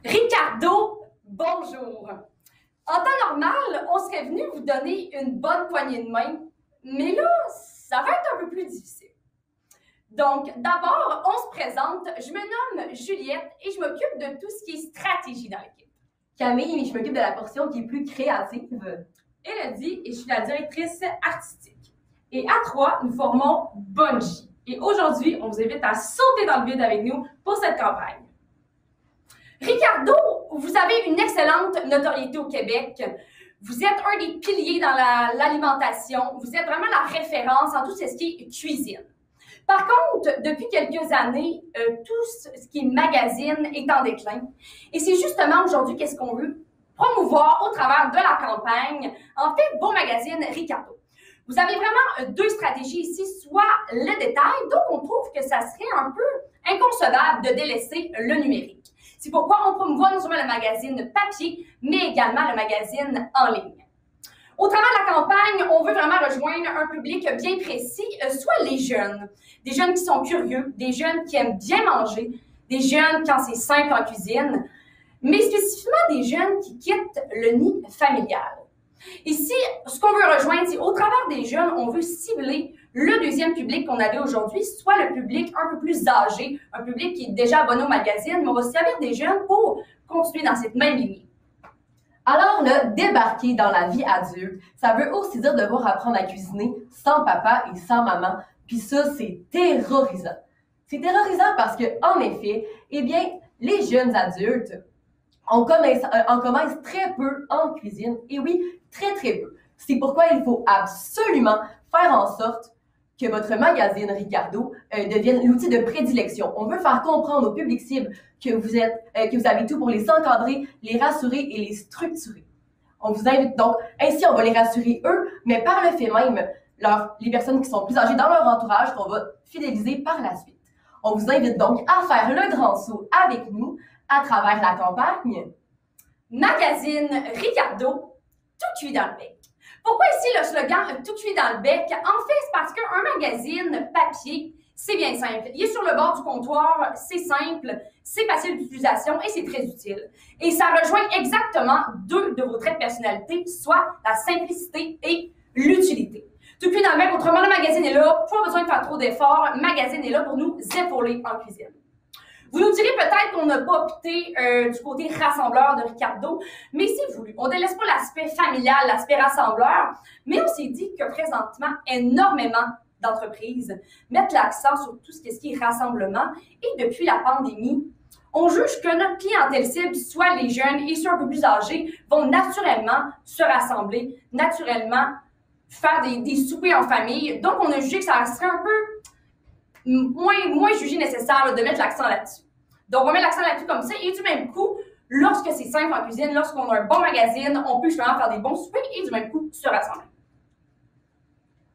Ricardo, bonjour. En temps normal, on serait venu vous donner une bonne poignée de main, mais là, ça va être un peu plus difficile. Donc, d'abord, on se présente. Je me nomme Juliette et je m'occupe de tout ce qui est stratégie dans l'équipe. Camille, je m'occupe de la portion qui est plus créative. Elodie, et je suis la directrice artistique. Et à trois, nous formons Bungie. Et aujourd'hui, on vous invite à sauter dans le vide avec nous pour cette campagne. Ricardo, vous avez une excellente notoriété au Québec. Vous êtes un des piliers dans l'alimentation. Vous êtes vraiment la référence en tout ce qui est cuisine. Par contre, depuis quelques années, tout ce qui est magazine est en déclin. Et c'est justement aujourd'hui qu'est-ce qu'on veut promouvoir au travers de la campagne. En fait, Bon Magazine Ricardo. Vous avez vraiment deux stratégies ici, soit le détail, donc on trouve que ça serait un peu inconcevable de délaisser le numérique. C'est pourquoi on promouvoit non seulement le magazine papier, mais également le magazine en ligne. Au travers de la campagne, on veut vraiment rejoindre un public bien précis, soit les jeunes. Des jeunes qui sont curieux, des jeunes qui aiment bien manger, des jeunes quand c'est simple en cuisine, mais spécifiquement des jeunes qui quittent le nid familial. Ici, ce qu'on veut rejoindre, c'est au travers des jeunes, on veut cibler le deuxième public qu'on avait aujourd'hui, soit le public un peu plus âgé, un public qui est déjà abonné au magazine, mais on va se servir des jeunes pour continuer dans cette même lignée. Alors là, débarquer dans la vie adulte, ça veut aussi dire devoir apprendre à cuisiner sans papa et sans maman, puis ça, c'est terrorisant. C'est terrorisant parce que, en effet, eh bien, les jeunes adultes, on commence très peu en cuisine, et oui, très peu. C'est pourquoi il faut absolument faire en sorte que votre magazine Ricardo devienne l'outil de prédilection. On veut faire comprendre au public cible que vous avez tout pour les encadrer, les rassurer et les structurer. On vous invite donc, ainsi on va les rassurer eux, mais par le fait même, les personnes qui sont plus âgées dans leur entourage qu'on va fidéliser par la suite. On vous invite donc à faire le grand saut avec nous à travers la campagne Magazine Ricardo, tout cuit dans le bec. Pourquoi ici le slogan « tout cuit dans le bec » ? En fait, c'est parce qu'un magazine papier, c'est bien simple. Il est sur le bord du comptoir, c'est simple, c'est facile d'utilisation et c'est très utile. Et ça rejoint exactement deux de vos traits de personnalité, soit la simplicité et l'utilité. Tout cuit dans le bec, autrement le magazine est là, pas besoin de faire trop d'efforts, le magazine est là pour nous épauler en cuisine. Vous nous direz peut-être qu'on n'a pas opté du côté rassembleur de Ricardo, mais c'est voulu. On ne délaisse pas l'aspect familial, l'aspect rassembleur, mais on s'est dit que présentement, énormément d'entreprises mettent l'accent sur tout ce qui est rassemblement. Et depuis la pandémie, on juge que notre clientèle cible, soit les jeunes et ceux un peu plus âgés, vont naturellement se rassembler, naturellement faire des soupers en famille. Donc, on a jugé que ça serait un peu moins jugé nécessaire de mettre l'accent là-dessus. Donc, on met l'accent là-dessus comme ça, et du même coup, lorsque c'est simple en cuisine, lorsqu'on a un bon magazine, on peut justement faire des bons soupers et du même coup se rassembler.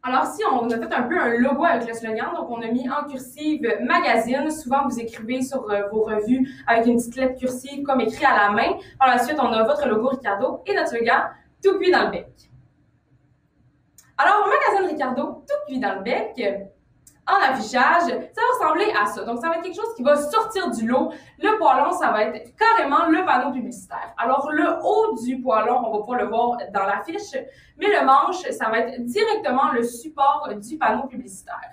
Alors, si on a fait un peu un logo avec le slogan, donc on a mis en cursive magazine. Souvent, vous écrivez sur vos revues avec une petite lettre cursive comme écrit à la main. Par la suite, on a votre logo Ricardo et notre slogan tout cuit dans le bec. Alors, magazine Ricardo, tout cuit dans le bec. En affichage, ça va ressembler à ça. Donc, ça va être quelque chose qui va sortir du lot. Le poêlon, ça va être carrément le panneau publicitaire. Alors, le haut du poêlon, on va pouvoir le voir dans l'affiche, mais le manche, ça va être directement le support du panneau publicitaire.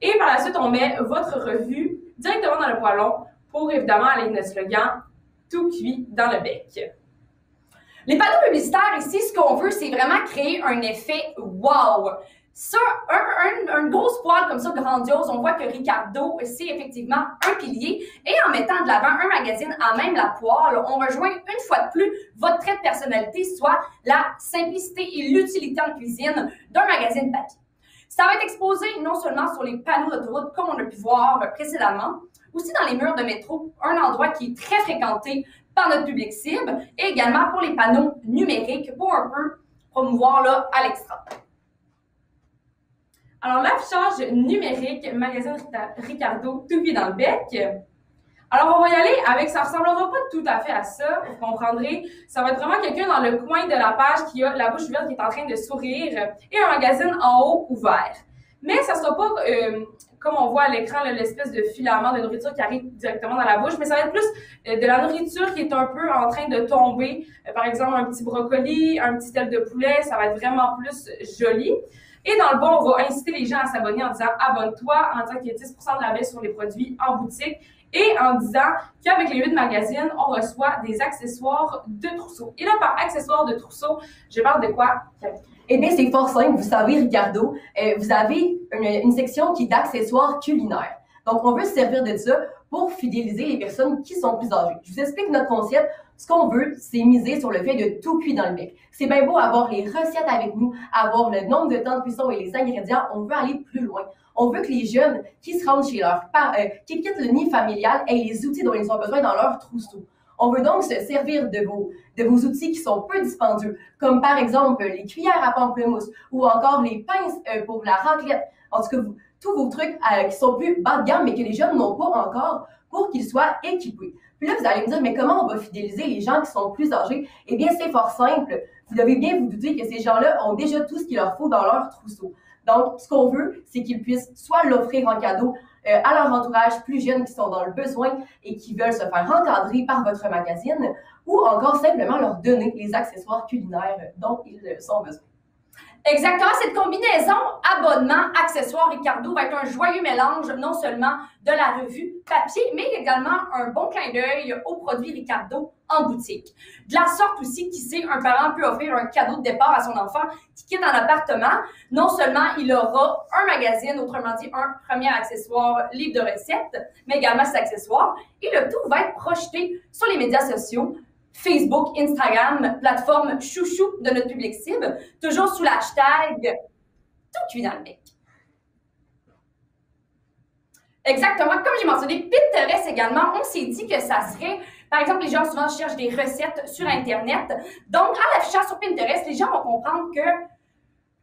Et par la suite, on met votre revue directement dans le poêlon pour, évidemment, aller notre slogan « Tout cuit dans le bec ». Les panneaux publicitaires, ici, ce qu'on veut, c'est vraiment créer un effet « wow ». Ça, une grosse poêle comme ça, grandiose, on voit que Ricardo, c'est effectivement un pilier. Et en mettant de l'avant un magazine à même la poêle, on rejoint une fois de plus votre trait de personnalité, soit la simplicité et l'utilité en cuisine d'un magazine papier. Ça va être exposé non seulement sur les panneaux d'autoroute, comme on a pu voir précédemment, aussi dans les murs de métro, un endroit qui est très fréquenté par notre public cible, et également pour les panneaux numériques pour un peu promouvoir là, à l'extra. Alors, l'affichage numérique, magazine Ricardo, tout cuit dans le bec. Alors, on va y aller avec, ça ressemblera pas tout à fait à ça, vous comprendrez. Ça va être vraiment quelqu'un dans le coin de la page qui a la bouche ouverte, qui est en train de sourire, et un magazine en haut ouvert. Mais ça sera pas, comme on voit à l'écran, l'espèce de filament de nourriture qui arrive directement dans la bouche, mais ça va être plus de la nourriture qui est un peu en train de tomber. Par exemple, un petit brocoli, un petit aile de poulet, ça va être vraiment plus joli. Et dans le bas, on va inciter les gens à s'abonner en disant « Abonne-toi », en disant qu'il y a 10% de rabais sur les produits en boutique et en disant qu'avec les 8 magazines, on reçoit des accessoires de trousseau. Et là, par accessoires de trousseau, je parle de quoi? Eh bien, c'est fort simple. Vous savez, Ricardo, vous avez une section qui est d'accessoires culinaires. Donc, on veut se servir de ça pour fidéliser les personnes qui sont plus âgées. Je vous explique notre concept. Ce qu'on veut, c'est miser sur le fait de tout cuire dans le bec. C'est bien beau avoir les recettes avec nous, avoir le nombre de temps de cuisson et les ingrédients. On veut aller plus loin. On veut que les jeunes qui se rendent chez leurs parents, qui quittent le nid familial, aient les outils dont ils ont besoin dans leur trousseau. On veut donc se servir de vos outils qui sont peu dispendieux, comme par exemple les cuillères à pamplemousse ou encore les pinces pour la raclette. En tout cas, tous vos trucs qui sont plus bas de gamme mais que les jeunes n'ont pas encore pour qu'ils soient équipés. Puis là, vous allez me dire, mais comment on va fidéliser les gens qui sont plus âgés? Eh bien, c'est fort simple. Vous devez bien vous douter que ces gens-là ont déjà tout ce qu'il leur faut dans leur trousseau. Donc, ce qu'on veut, c'est qu'ils puissent soit l'offrir en cadeau à leur entourage plus jeune qui sont dans le besoin et qui veulent se faire encadrer par votre magazine, ou encore simplement leur donner les accessoires culinaires dont ils ont besoin. Exactement, cette combinaison abonnement-accessoires Ricardo va être un joyeux mélange non seulement de la revue papier, mais également un bon clin d'œil aux produits Ricardo en boutique. De la sorte aussi qui sait, un parent peut offrir un cadeau de départ à son enfant qui quitte un appartement. Non seulement il aura un magazine, autrement dit un premier accessoire, livre de recettes, mais également cet accessoire. Et le tout va être projeté sur les médias sociaux, Facebook, Instagram, plateforme chouchou de notre public cible, toujours sous l'hashtag tout cuit dans le bec. Exactement, comme j'ai mentionné, Pinterest également, on s'est dit que ça serait, par exemple, les gens souvent cherchent des recettes sur Internet. Donc, en l'affichant sur Pinterest, les gens vont comprendre que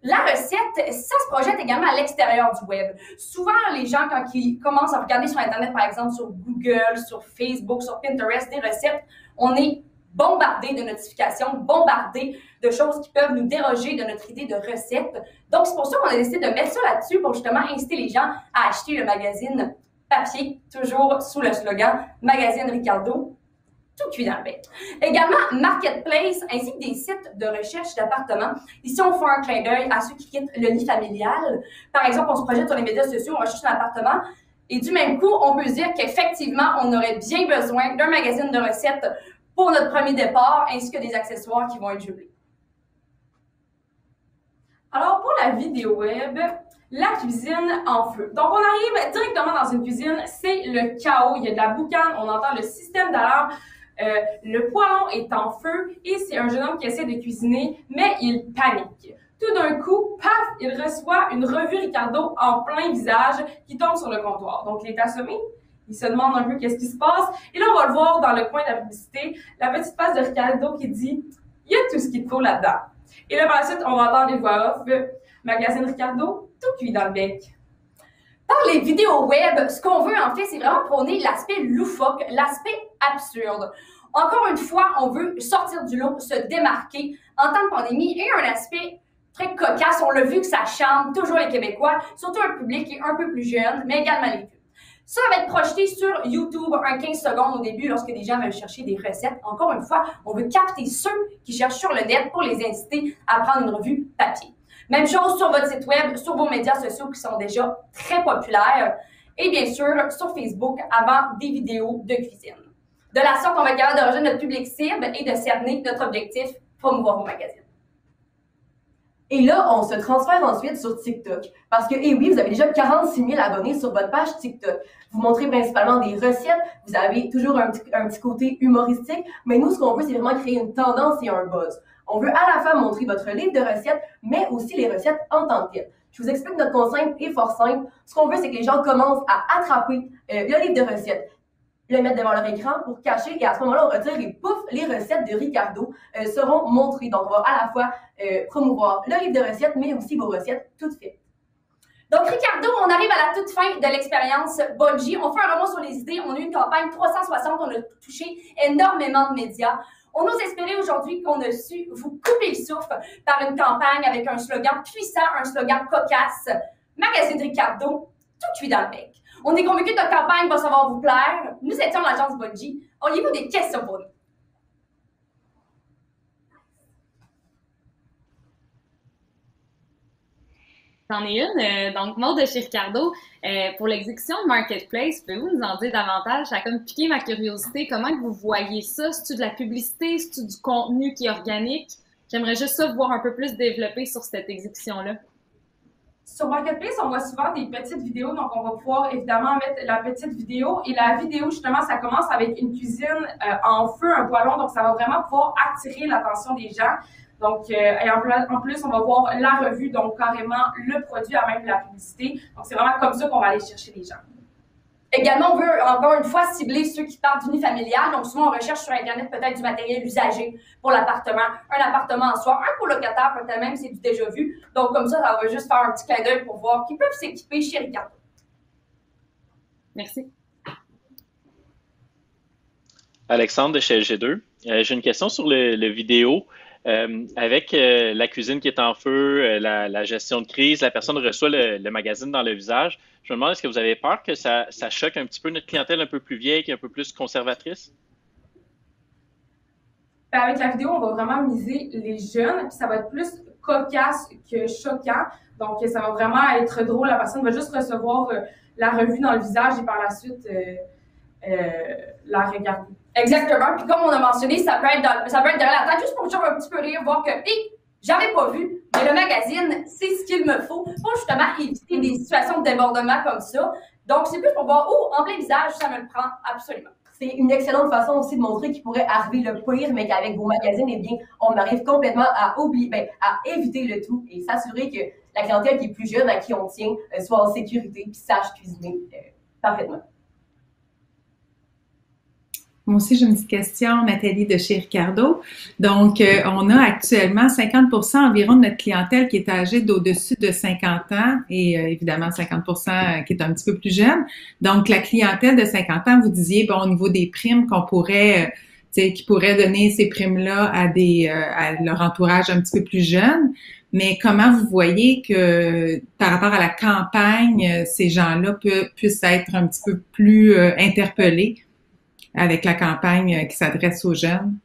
la recette, ça se projette également à l'extérieur du web. Souvent, les gens, quand ils commencent à regarder sur Internet, par exemple, sur Google, sur Facebook, sur Pinterest, des recettes, on est bombardé de notifications, bombardé de choses qui peuvent nous déroger de notre idée de recette. Donc, c'est pour ça qu'on a décidé de mettre ça là-dessus pour justement inciter les gens à acheter le magazine papier, toujours sous le slogan « Magazine Ricardo ». Tout cuit dans le bec. Également, Marketplace ainsi que des sites de recherche d'appartements. Ici, on fait un clin d'œil à ceux qui quittent le nid familial. Par exemple, on se projette sur les médias sociaux, on recherche un appartement. Et du même coup, on peut dire qu'effectivement, on aurait bien besoin d'un magazine de recettes pour notre premier départ, ainsi que des accessoires qui vont être jumelés. Alors, pour la vidéo web, la cuisine en feu. Donc, on arrive directement dans une cuisine, c'est le chaos. Il y a de la boucane, on entend le système d'alarme. Le poêlon est en feu et c'est un jeune homme qui essaie de cuisiner, mais il panique. Tout d'un coup, paf, il reçoit une revue Ricardo en plein visage qui tombe sur le comptoir. Donc, il est assommé. Il se demande un peu qu'est-ce qui se passe. Et là, on va le voir dans le coin de la publicité, la petite face de Ricardo qui dit « Il y a tout ce qu'il te faut là-dedans ». Et là, par la suite, on va entendre les voix off « Magazine Ricardo, tout cuit dans le bec ». Par les vidéos web, ce qu'on veut en fait, c'est vraiment prôner l'aspect loufoque, l'aspect absurde. Encore une fois, on veut sortir du lot, se démarquer en temps de pandémie et un aspect très cocasse. On l'a vu que ça chante toujours les Québécois, surtout un public qui est un peu plus jeune, mais également les vieux. Ça va être projeté sur YouTube un 15 secondes au début lorsque des gens veulent chercher des recettes. Encore une fois, on veut capter ceux qui cherchent sur le net pour les inciter à prendre une revue papier. Même chose sur votre site web, sur vos médias sociaux qui sont déjà très populaires et bien sûr sur Facebook avant des vidéos de cuisine. De la sorte, on va être capable de rejoindre notre public cible et de cerner notre objectif, promouvoir vos magazines. Et là, on se transfère ensuite sur TikTok. Parce que, eh oui, vous avez déjà 46 000 abonnés sur votre page TikTok. Vous montrez principalement des recettes, vous avez toujours un petit côté humoristique, mais nous, ce qu'on veut, c'est vraiment créer une tendance et un buzz. On veut à la fois montrer votre livre de recettes, mais aussi les recettes en tant que telles. Je vous explique, notre concept est fort simple. Ce qu'on veut, c'est que les gens commencent à attraper le livre de recettes, le mettre devant leur écran pour cacher, et à ce moment-là, on retire et pouf, les recettes de Ricardo seront montrées. Donc, on va à la fois promouvoir le livre de recettes, mais aussi vos recettes toutes faites. Donc, Ricardo, on arrive à la toute fin de l'expérience Bungie. On fait un rebond sur les idées. On a eu une campagne 360. On a touché énormément de médias. On ose espérer aujourd'hui qu'on a su vous couper le souffle par une campagne avec un slogan puissant, un slogan cocasse. Magazine Ricardo, tout cuit dans le bec. On est convaincu que notre campagne va savoir vous plaire. Nous étions l'agence Bungie. Auriez-vous des questions pour nous? J'en ai une. Donc, Maud de chez Ricardo, pour l'exécution de Marketplace, pouvez-vous nous en dire davantage? Ça a comme piqué ma curiosité. Comment que vous voyez ça? C'est-tu de la publicité? C'est-tu du contenu qui est organique? J'aimerais juste ça voir un peu plus développé sur cette exécution-là. Sur Marketplace, on voit souvent des petites vidéos, donc on va pouvoir évidemment mettre la petite vidéo. Et la vidéo, justement, ça commence avec une cuisine en feu, un poêlon, donc ça va vraiment pouvoir attirer l'attention des gens. Donc, et en plus, on va voir la revue, donc carrément le produit à même la publicité. Donc, c'est vraiment comme ça qu'on va aller chercher les gens. Également, on veut encore une fois cibler ceux qui partent d'unifamilial. Donc, souvent, on recherche sur Internet peut-être du matériel usagé pour l'appartement, un appartement en soi, un colocataire peut-être même, c'est du déjà vu. Donc, comme ça va juste faire un petit clin d'œil pour voir qu'ils peuvent s'équiper chez Ricardo. Merci. Alexandre de chez LG2. J'ai une question sur le vidéo. Avec la cuisine qui est en feu, la gestion de crise, la personne reçoit le magazine dans le visage. Je me demande, est-ce que vous avez peur que ça choque un petit peu notre clientèle un peu plus vieille, qui est un peu plus conservatrice? Avec la vidéo, on va vraiment miser les jeunes, puis ça va être plus cocasse que choquant. Donc, ça va vraiment être drôle. La personne va juste recevoir la revue dans le visage et par la suite la regarder. Exactement. Puis comme on a mentionné, ça peut être derrière la tête, juste pour que un petit peu rire, voir que, j'avais pas vu, mais le magazine, c'est ce qu'il me faut pour justement éviter des situations de débordement comme ça. Donc, c'est plus pour voir, en plein visage, ça me le prend absolument. C'est une excellente façon aussi de montrer qu'il pourrait arriver le pire, mais qu'avec vos magazines, eh bien, on arrive complètement à à éviter le tout et s'assurer que la clientèle qui est plus jeune, à qui on tient, soit en sécurité puis sache cuisiner parfaitement. Moi aussi, j'ai une petite question, Nathalie de chez Ricardo. Donc, on a actuellement 50% environ de notre clientèle qui est âgée d'au-dessus de 50 ans et évidemment 50% qui est un petit peu plus jeune. Donc, la clientèle de 50 ans, vous disiez, bon, au niveau des primes qu'on pourrait, qui pourraient donner ces primes-là à leur entourage un petit peu plus jeune. Mais comment vous voyez que, par rapport à la campagne, ces gens-là puissent être un petit peu plus interpellés avec la campagne qui s'adresse aux jeunes?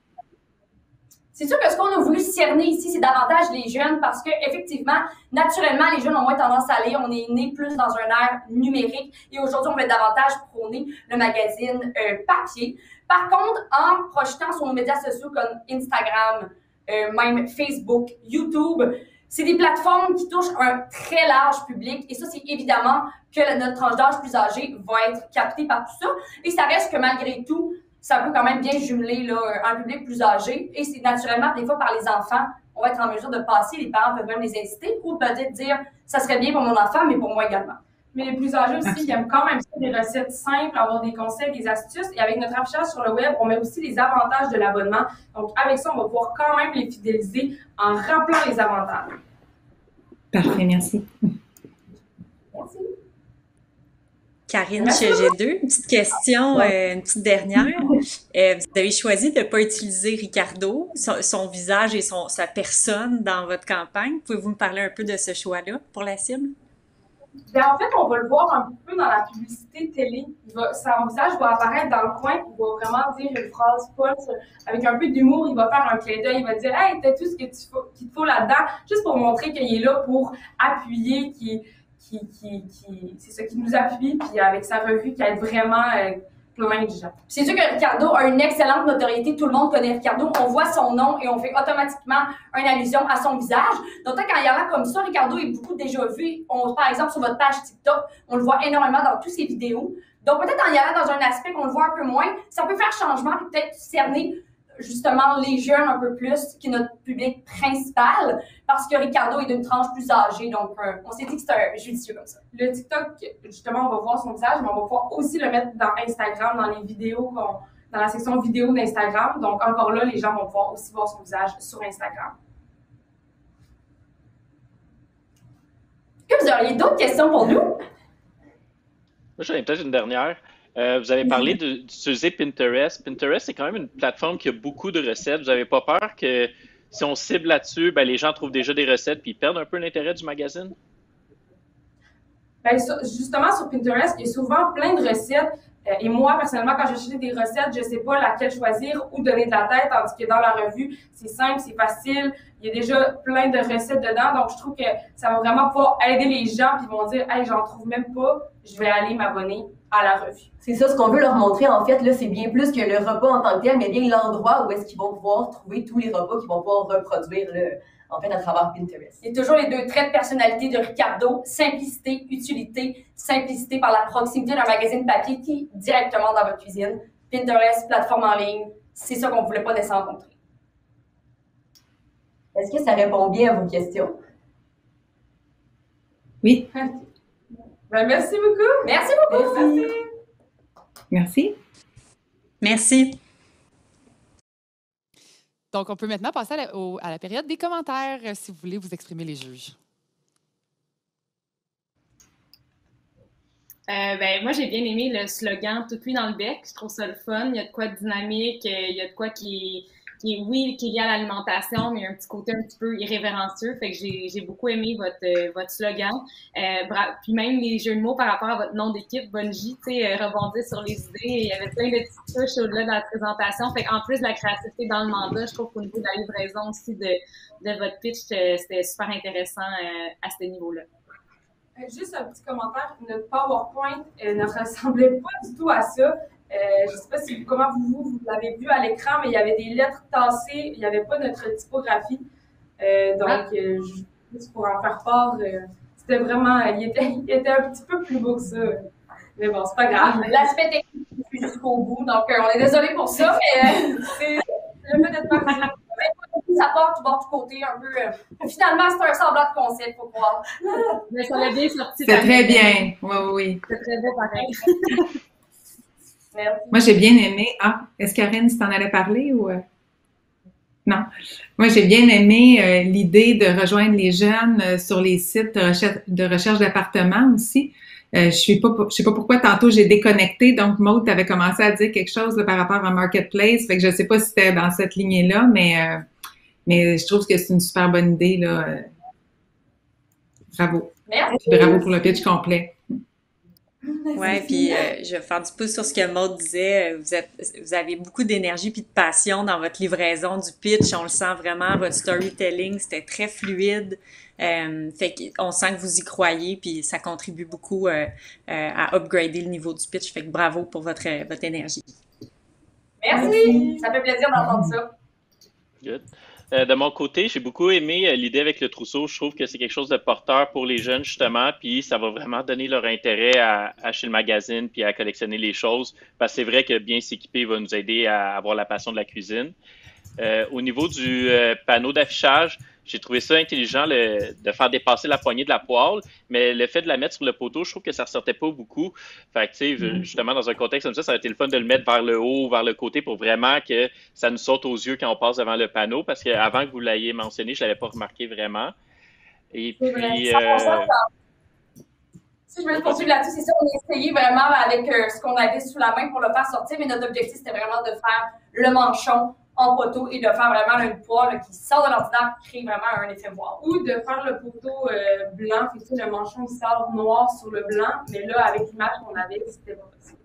C'est sûr que ce qu'on a voulu cerner ici, c'est davantage les jeunes parce que effectivement, naturellement, les jeunes ont moins tendance à lire. On est né plus dans un ère numérique et aujourd'hui, on va davantage prôner le magazine papier. Par contre, en projetant sur nos médias sociaux comme Instagram, même Facebook, YouTube, c'est des plateformes qui touchent un très large public et ça, c'est évidemment que notre tranche d'âge plus âgée va être captée par tout ça. Et ça reste que malgré tout, ça peut quand même bien jumeler là, un public plus âgé. Et c'est naturellement, des fois, par les enfants, on va être en mesure de passer. Les parents peuvent même les inciter ou peut-être dire « ça serait bien pour mon enfant, mais pour moi également ». Mais les plus âgés aussi, ils aiment quand même ça, des recettes simples, avoir des conseils, des astuces. Et avec notre affichage sur le web, on met aussi les avantages de l'abonnement. Donc, avec ça, on va pouvoir quand même les fidéliser en rappelant les avantages. Parfait, merci. Merci. Karine, j'ai deux. Une petite question, une petite dernière. Vous avez choisi de ne pas utiliser Ricardo, son visage et sa personne dans votre campagne. Pouvez-vous me parler un peu de ce choix-là pour la cible? Bien, en fait, on va le voir un peu dans la publicité télé. Son visage va apparaître dans le coin, il va vraiment dire une phrase punch avec un peu d'humour. Il va faire un clin d'œil, il va dire « Hey, t'as tout ce qu'il te faut là-dedans », juste pour montrer qu'il est là pour appuyer, c'est ça qui nous appuie, puis avec sa revue qui aide vraiment plein de gens. C'est sûr que Ricardo a une excellente notoriété. Tout le monde connaît Ricardo. On voit son nom et on fait automatiquement une allusion à son visage. Donc, quand il y a là comme ça, Ricardo est beaucoup déjà vu. Par exemple, sur votre page TikTok, on le voit énormément dans toutes ses vidéos. Donc, peut-être en y allant dans un aspect qu'on le voit un peu moins, ça peut faire changement et peut-être cerner justement les jeunes un peu plus, qui est notre public principal, parce que Ricardo est d'une tranche plus âgée. Donc, on s'est dit que c'était judicieux comme ça. Le TikTok, justement, on va voir son visage, mais on va pouvoir aussi le mettre dans Instagram, dans les vidéos, dans la section vidéo d'Instagram. Donc, encore là, les gens vont pouvoir aussi voir son visage sur Instagram. Que vous auriez d'autres questions pour nous? Moi, j'en ai peut-être une dernière. Vous avez parlé d'utiliser Pinterest. Pinterest, c'est quand même une plateforme qui a beaucoup de recettes. Vous n'avez pas peur que si on cible là-dessus, ben, les gens trouvent déjà des recettes puis ils perdent un peu l'intérêt du magazine? Ben, justement, sur Pinterest, il y a souvent plein de recettes. Et moi, personnellement, quand je cherche des recettes, je ne sais pas laquelle choisir ou donner de la tête, tandis que dans la revue, c'est simple, c'est facile. Il y a déjà plein de recettes dedans. Donc, je trouve que ça va vraiment pouvoir aider les gens puis ils vont dire « Hey, j'en trouve même pas, je vais aller m'abonner à la revue. » C'est ça, ce qu'on veut leur montrer, en fait, là, c'est bien plus que le repas en tant que tel, mais bien l'endroit où est-ce qu'ils vont pouvoir trouver tous les repas qu'ils vont pouvoir reproduire, là, en fait, à travers Pinterest. C'est toujours les 2 traits de personnalité de Ricardo, simplicité, utilité, simplicité par la proximité d'un magazine papier qui est directement dans votre cuisine. Pinterest, plateforme en ligne, c'est ça qu'on ne voulait pas nécessairement montrer. Est-ce que ça répond bien à vos questions? Oui. Ben, merci beaucoup. Merci beaucoup. Merci. Merci. Merci. Donc, on peut maintenant passer à la période des commentaires, si vous voulez vous exprimer, les juges. Moi, j'ai bien aimé le slogan « Tout cuit dans le bec ». Je trouve ça le fun. Il y a de quoi de dynamique, il y a de quoi qui est lié à l'alimentation, mais un petit côté un petit peu irrévérencieux. Fait que j'ai beaucoup aimé votre slogan. Puis même les jeux de mots par rapport à votre nom d'équipe, Bungie, tu sais, rebondir sur les idées. Il y avait plein de petites touches au-delà de la présentation. Fait qu'en plus de la créativité dans le mandat, je trouve qu'au niveau de la livraison aussi de votre pitch, c'était super intéressant à ce niveau-là. Juste un petit commentaire. Notre PowerPoint ne ressemblait pas du tout à ça. Je ne sais pas comment vous l'avez vu à l'écran, mais il y avait des lettres tassées. Il n'y avait pas notre typographie. Juste pour en faire part, c'était vraiment... Il était un petit peu plus beau que ça. Mais bon, c'est pas grave. L'aspect technique est jusqu'au bout, donc on est désolé pour ça, mais c'est le fait d'être parti. Ça part du bord du côté un peu. Finalement, c'est un semblant de concept, faut croire. Mais ça l'a bien sorti. C'est très bien. Oui. C'est très beau pareil. Merci. Moi, j'ai bien aimé. Ah, est-ce Karine, tu t'en allais parler ou... Non. Moi, j'ai bien aimé l'idée de rejoindre les jeunes sur les sites de recherche d'appartements aussi. Je sais pas pourquoi tantôt j'ai déconnecté. Donc, Maud, tu avais commencé à dire quelque chose là, par rapport à Marketplace. Fait que je sais pas si c'était dans cette lignée-là, mais je trouve que c'est une super bonne idée, là. Bravo. Merci. Bravo pour le pitch complet. Ouais, puis je vais faire du pouce sur ce que Maud disait. Vous avez beaucoup d'énergie puis de passion dans votre livraison du pitch. On le sent vraiment. Votre storytelling, c'était très fluide. Fait qu'on sent que vous y croyez, puis ça contribue beaucoup à upgrader le niveau du pitch. Fait que bravo pour votre énergie. Merci. Ça fait plaisir d'entendre ça. Good. De mon côté, j'ai beaucoup aimé l'idée avec le trousseau. Je trouve que c'est quelque chose de porteur pour les jeunes, justement, puis ça va vraiment donner leur intérêt à acheter le magazine puis à collectionner les choses, parce que c'est vrai que bien s'équiper va nous aider à avoir la passion de la cuisine. Au niveau du panneau d'affichage, j'ai trouvé ça intelligent de faire dépasser la poignée de la poêle, mais le fait de la mettre sur le poteau, je trouve que ça ressortait pas beaucoup. Fait que, tu sais, justement, dans un contexte comme ça aurait été le fun de le mettre vers le haut, vers le côté pour vraiment que ça nous saute aux yeux quand on passe devant le panneau, parce qu'avant que vous l'ayez mentionné, je l'avais pas remarqué vraiment. Et puis... Si je me poursuivre là-dessus, c'est ça, on a essayé vraiment avec ce qu'on avait sous la main pour le faire sortir, mais notre objectif, c'était vraiment de faire le manchon en poteau et de faire vraiment une poêle qui sort de l'ordinaire qui crée vraiment un effet wow. Ou de faire le poteau blanc, fait que le manchon il sort noir sur le blanc, mais là, avec l'image qu'on avait, c'était pas possible.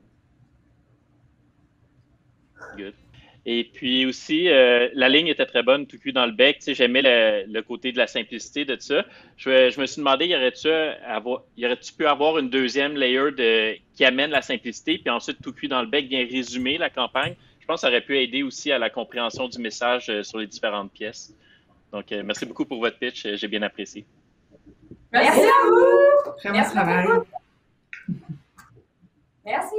Good. Et puis aussi, la ligne était très bonne, tout cuit dans le bec. Tu sais, j'aimais le côté de la simplicité de ça. Je me suis demandé, y aurait-tu pu avoir une deuxième layer qui amène la simplicité, puis ensuite tout cuit dans le bec vient résumer la campagne. Je pense que ça aurait pu aider aussi à la compréhension du message sur les différentes pièces. Donc, merci beaucoup pour votre pitch. J'ai bien apprécié. Merci à vous! Très bon travail. Merci!